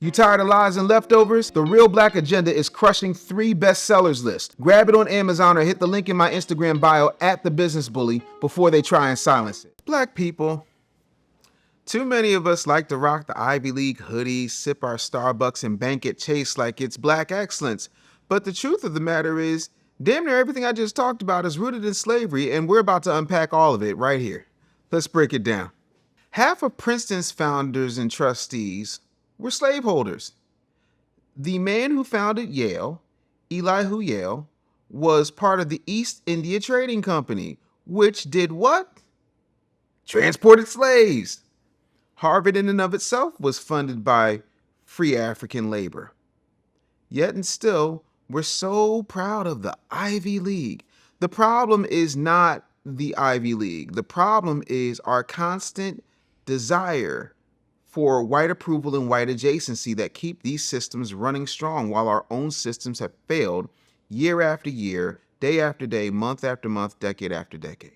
You tired of lies and leftovers? The Real Black Agenda is crushing 3 bestsellers list. Grab it on Amazon or hit the link in my Instagram bio at TheBusinessBully before they try and silence it. Black people, too many of us like to rock the Ivy League hoodie, sip our Starbucks, and bank at Chase like it's black excellence. But the truth of the matter is, damn near everything I just talked about is rooted in slavery, and we're about to unpack all of it right here. Let's break it down. Half of Princeton's founders and trustees were slaveholders. The man who founded Yale, Elihu Yale, was part of the East India Trading Company, which did what? Transported slaves. Harvard in and of itself was funded by free African labor. Yet and still, we're so proud of the Ivy League. The problem is not the Ivy League. The problem is our constant desire for white approval and white adjacency that keep these systems running strong while our own systems have failed year after year, day after day, month after month, decade after decade.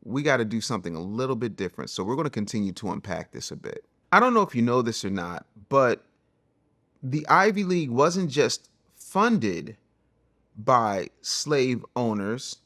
We got to do something a little bit different. So we're going to continue to unpack this a bit. I don't know if you know this or not, but the Ivy League wasn't just funded by slave owners.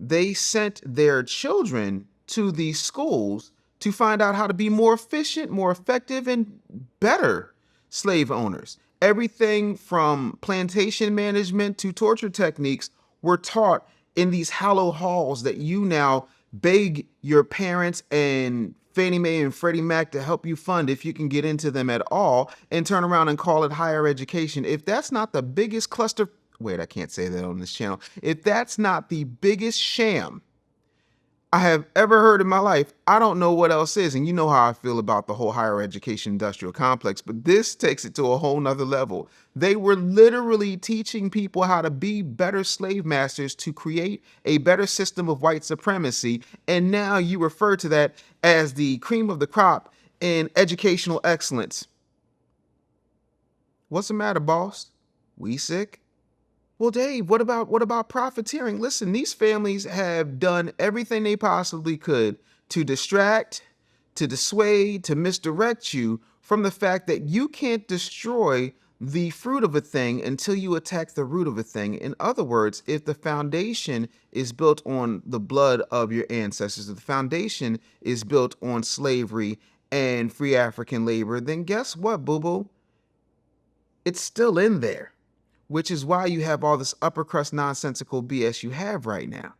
They sent their children to these schools to find out how to be more efficient, more effective, and better slave owners. Everything from plantation management to torture techniques were taught in these hallowed halls that you now beg your parents and Fannie Mae and Freddie Mac to help you fund if you can get into them at all, and turn around and call it higher education. If that's not the biggest cluster, wait, I can't say that on this channel. If that's not the biggest sham I have ever heard in my life, I don't know what else is. And you know how I feel about the whole higher education industrial complex, but this takes it to a whole nother level. They were literally teaching people how to be better slave masters to create a better system of white supremacy. And now you refer to that as the cream of the crop in educational excellence. What's the matter, boss? We sick? Well, Dave, what about profiteering? Listen, these families have done everything they possibly could to distract, to dissuade, to misdirect you from the fact that you can't destroy the fruit of a thing until you attack the root of a thing. In other words, if the foundation is built on the blood of your ancestors, if the foundation is built on slavery and free African labor, then guess what, boo-boo? It's still in there, which is why you have all this upper crust nonsensical BS you have right now.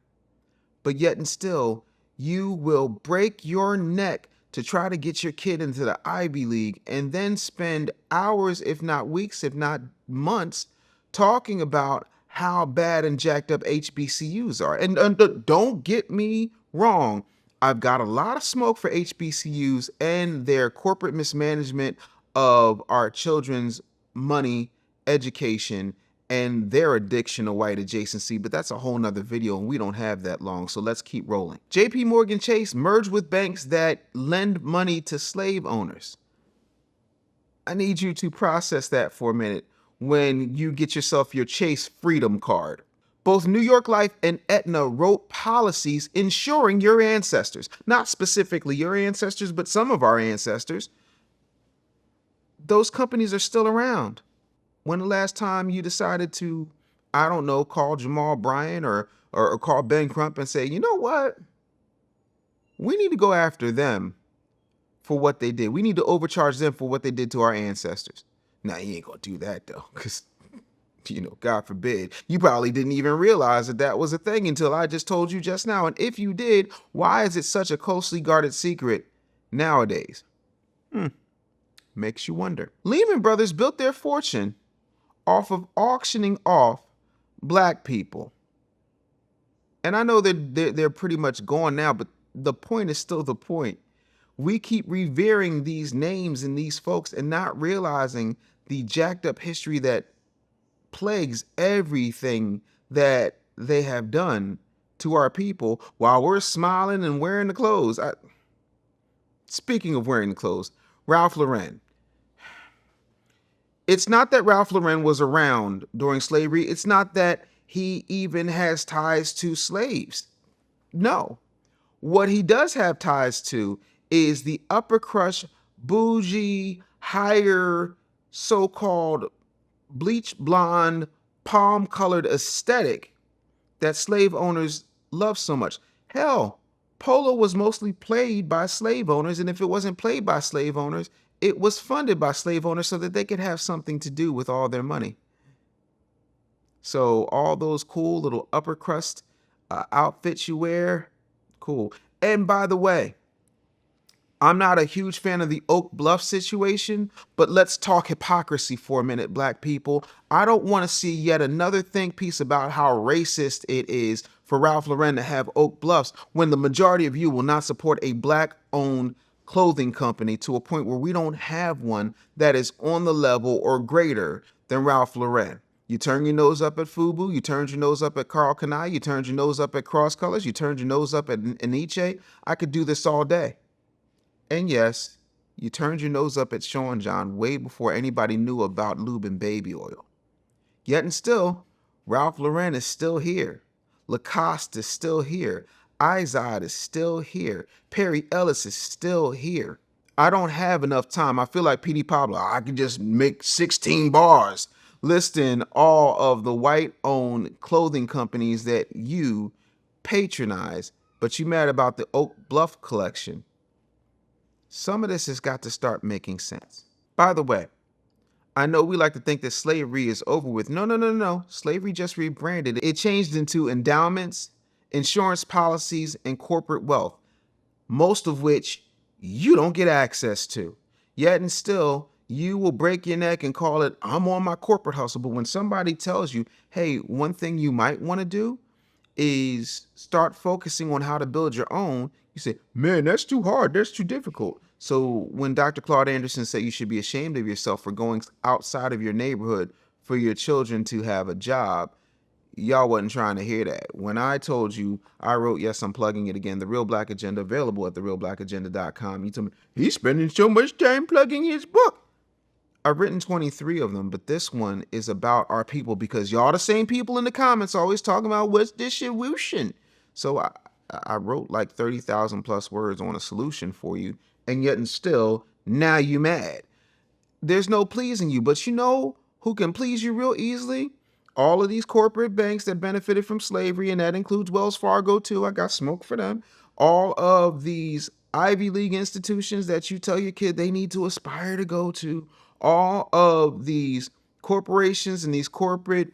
But yet and still, you will break your neck to try to get your kid into the Ivy League and then spend hours, if not weeks, if not months, talking about how bad and jacked up HBCUs are. And don't get me wrong, I've got a lot of smoke for HBCUs and their corporate mismanagement of our children's money, education, and their addiction to white adjacency, but that's a whole nother video and we don't have that long, so let's keep rolling. JP Morgan Chase merged with banks that lend money to slave owners. I need you to process that for a minute when you get yourself your Chase Freedom Card. Both New York Life and Aetna wrote policies ensuring your ancestors, not specifically your ancestors, but some of our ancestors, those companies are still around. When the last time you decided to, I don't know, call Jamal Bryant or call Ben Crump and say, you know what? We need to go after them for what they did. We need to overcharge them for what they did to our ancestors. Now, you ain't gonna do that though, because, God forbid, you probably didn't even realize that that was a thing until I just told you just now. And if you did, why is it such a closely guarded secret nowadays? Makes you wonder. Lehman Brothers built their fortune off of auctioning off black people. And I know that they're pretty much gone now, but the point is still the point. We keep revering these names and these folks and not realizing the jacked up history that plagues everything that they have done to our people while we're smiling and wearing the clothes. Speaking of wearing the clothes, Ralph Lauren. It's not that Ralph Lauren was around during slavery. It's not that he even has ties to slaves. No. What he does have ties to is the upper crust, bougie, higher so-called bleach blonde, palm-colored aesthetic that slave owners love so much. Hell, polo was mostly played by slave owners, and if it wasn't played by slave owners, it was funded by slave owners so that they could have something to do with all their money. So all those cool little upper crust outfits you wear, cool. And by the way, I'm not a huge fan of the Oak Bluff situation, but let's talk hypocrisy for a minute, black people. I don't want to see yet another think piece about how racist it is for Ralph Lauren to have Oak Bluffs when the majority of you will not support a black-owned clothing company to a point where we don't have one that is on the level or greater than Ralph Lauren. You turn your nose up at FUBU, you turned your nose up at Carl Kanai, you turned your nose up at Cross Colors, you turned your nose up at Aniche. I could do this all day. And yes, you turned your nose up at Sean John way before anybody knew about lube and baby oil. Yet and still, Ralph Lauren is still here. Lacoste is still here. Izod is still here. Perry Ellis is still here. I don't have enough time. I feel like P.D. Pablo. I could just make 16 bars listing all of the white-owned clothing companies that you patronize, but you mad about the Oak Bluff collection. Some of this has got to start making sense. By the way, I know we like to think that slavery is over with. No, no, no, no. Slavery just rebranded. It changed into endowments, insurance policies, and corporate wealth, most of which you don't get access to. Yet and still, you will break your neck and call it, I'm on my corporate hustle. But when somebody tells you, hey, one thing you might want to do is start focusing on how to build your own, you say, man, that's too hard. That's too difficult. So when Dr. Claude Anderson said you should be ashamed of yourself for going outside of your neighborhood for your children to have a job, y'all wasn't trying to hear that. When I told you, I wrote, yes, I'm plugging it again, The Real Black Agenda, available at therealblackagenda.com. You told me, he's spending so much time plugging his book. I've written 23 of them, but this one is about our people because y'all the same people in the comments always talking about what's distribution. So I wrote like 30,000 plus words on a solution for you, and yet and still, now you mad. There's no pleasing you, but you know who can please you real easily? All of these corporate banks that benefited from slavery, and that includes Wells Fargo too. I got smoke for them. All of these Ivy League institutions that you tell your kid they need to aspire to go to. All of these corporations and these corporate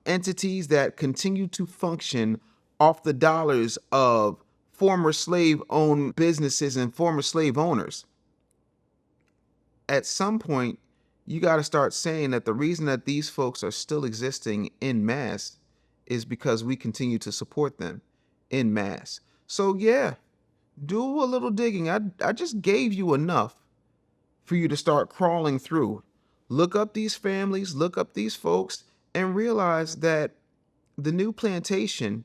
entities that continue to function off the dollars of former slave-owned businesses and former slave owners. At some point, you got to start saying that the reason that these folks are still existing en masse is because we continue to support them en masse. So yeah, do a little digging. I just gave you enough for you to start crawling through. Look up these families, look up these folks, and realize that the new plantation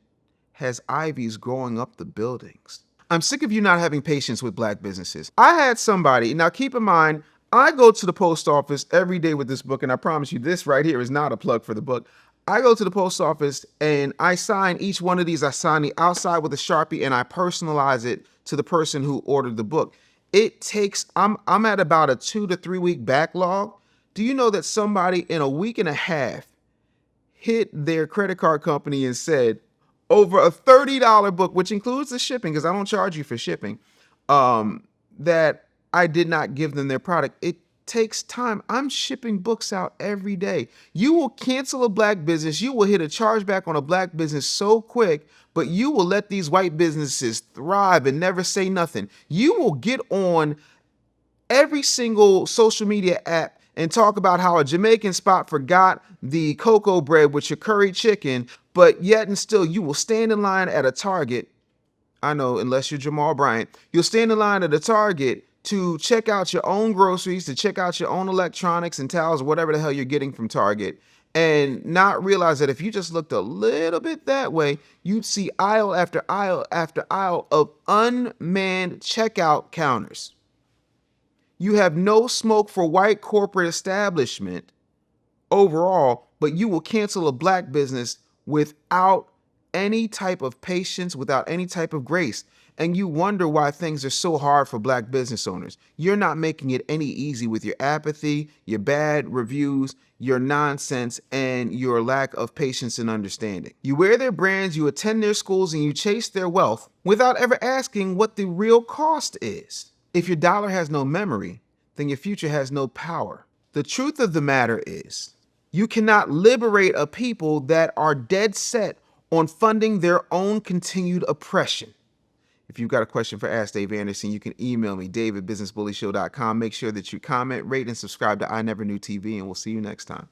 has ivies growing up the buildings. I'm sick of you not having patience with black businesses. I had somebody, now keep in mind, I go to the post office every day with this book, and I promise you this right here is not a plug for the book. I go to the post office and I sign each one of these. I sign the outside with a Sharpie and I personalize it to the person who ordered the book. It takes, I'm at about a 2 to 3 week backlog. Do you know that somebody in a week and a half hit their credit card company and said, over a $30 book, which includes the shipping, because I don't charge you for shipping, that I did not give them their product. It takes time. I'm shipping books out every day. You will cancel a black business. You will hit a chargeback on a black business so quick, but you will let these white businesses thrive and never say nothing. You will get on every single social media app and talk about how a Jamaican spot forgot the cocoa bread with your curry chicken, but yet and still you will stand in line at a Target. I know, unless you're Jamal Bryant, you'll stand in line at a Target to check out your own groceries, to check out your own electronics and towels, or whatever the hell you're getting from Target, and not realize that if you just looked a little bit that way, you'd see aisle after aisle after aisle of unmanned checkout counters. You have no smoke for white corporate establishment overall, but you will cancel a black business without any type of patience, without any type of grace. And you wonder why things are so hard for Black business owners. You're not making it any easy with your apathy, your bad reviews, your nonsense, and your lack of patience and understanding. You wear their brands, you attend their schools, and you chase their wealth without ever asking what the real cost is. If your dollar has no memory, then your future has no power. The truth of the matter is, you cannot liberate a people that are dead set on funding their own continued oppression. If you've got a question for Ask Dave Anderson, you can email me, dave@businessbullyshow.com. Make sure that you comment, rate, and subscribe to I Never Knew TV, and we'll see you next time.